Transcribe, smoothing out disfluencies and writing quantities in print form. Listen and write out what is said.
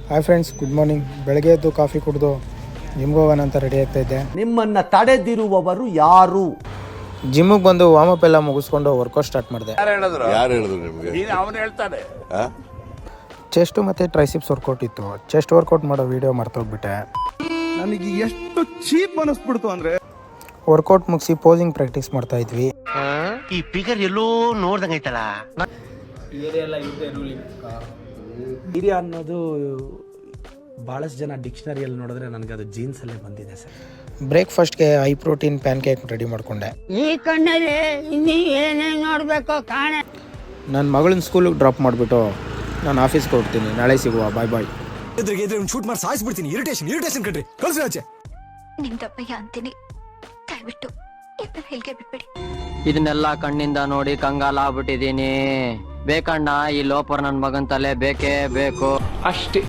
Hi friends, good morning. ಬೆಳಗ್ಗೆ ಎದ್ದು coffee ಕುಡಿದು ಜಿಮ್ಗೆ ಹೋಗೋಣ ಅಂತ ರೆಡಿ ಆಗ್ತಾ ಇದ್ದೆ. ನಿಮ್ಮನ್ನ ತಡೆದಿರುವವರು ಯಾರು? ಜಿಮ್ಗೆ ಬಂದು ವಾರ್ಮಪ್ ಎಲ್ಲ ಮುಗಿಸ್ಕೊಂಡು ವರ್ಕೌಟ್ ಸ್ಟಾರ್ಟ್ ಮಾಡಿದೆ. ಯಾರು ಹೇಳಿದ್ರು ನಿಮಗೆ? ಅವನು ಹೇಳ್ತಾನೆ. ಚೆಸ್ಟ್ ಮತ್ತು ಟ್ರೈಸಿಪ್ಸ್ ವರ್ಕೌಟ್ ಇತ್ತು. ಚೆಸ್ಟ್ ವರ್ಕೌಟ್ ಮಾಡೋ ವಿಡಿಯೋ ಮರ್ತೋಗ್ಬಿಟ್ಟೆ. ನನಗೆ ಎಷ್ಟು ಚೀಪ್ ಅನಿಸ್ಬಿಡ್ತು ಅಂದ್ರೆ ವರ್ಕೌಟ್ ಮುಗಿಸಿ ಪೋಸಿಂಗ್ ಪ್ರಾಕ್ಟೀಸ್ ಮಾಡ್ತಾ ಇದ್ವಿ. ಈ ಫಿಗರ್ ಎಲ್ಲೋ ನೋಡ್ದಂಗೈತಲ್ಲ. ಹಿರಿಯ ಅನ್ನೋದು ಬಹಳಷ್ಟು ಜನ ಡಿಕ್ಷನರಿಯಲ್ಲಿ ನೋಡಿದ್ರೆ ನನಗೆ ಅದು ಜೀನ್ಸ್ ಅಲ್ಲೇ ಬಂದಿದೆ ಸರ್. ಬ್ರೇಕ್ಫಾಸ್ಟ್ಗೆ high protein pancake ready ಮಾಡ್ಕೊಂಡೆ. ಈ ಕಣ್ಣಲ್ಲಿ ಇನ್ನೀ ಏನೇನು ನೋಡ್ಬೇಕು ಕಾಣ. ನನ್ನ ಮಗಳನ್ನ ಸ್ಕೂಲಿಗೆ ಡ್ರಾಪ್ ಮಾಡಿಬಿಟ್ಟು ನಾನು ಆಫೀಸ್ಗೆ ಹೋಗ್ತೀನಿ. ನಾಳೆ ಸಿಗುವ. ಬಾಯ್ ಬಾಯ್. ಶೂಟ್ ಮಾಡಿ ಸಾಯಿಸ್ಬಿಡ್ತೀನಿ. ಇರಿಟೇಷನ್ ಕಣ್ರಿ. ಕಳ್ಸಿ ಆಚೆ. ನಿಮ್ದಪ್ಪಯ್ಯ ಅಂತೀನಿ, ದಯವಿಟ್ಟು ಹೇಳ್ಗೆ ಬಿಟ್ಬಿಡಿ. ಇದನ್ನೆಲ್ಲ ಕಣ್ಣಿಂದ ನೋಡಿ ಕಂಗಾಲ ಆಗ್ಬಿಟ್ಟಿದೀನಿ. ಬೇಕಣ್ಣ, ಈ ಲೋಪರ್ ನನ್ ಮಗನ್ ತಲೆ ಬೇಕೇ ಬೇಕು ಅಷ್ಟೇ.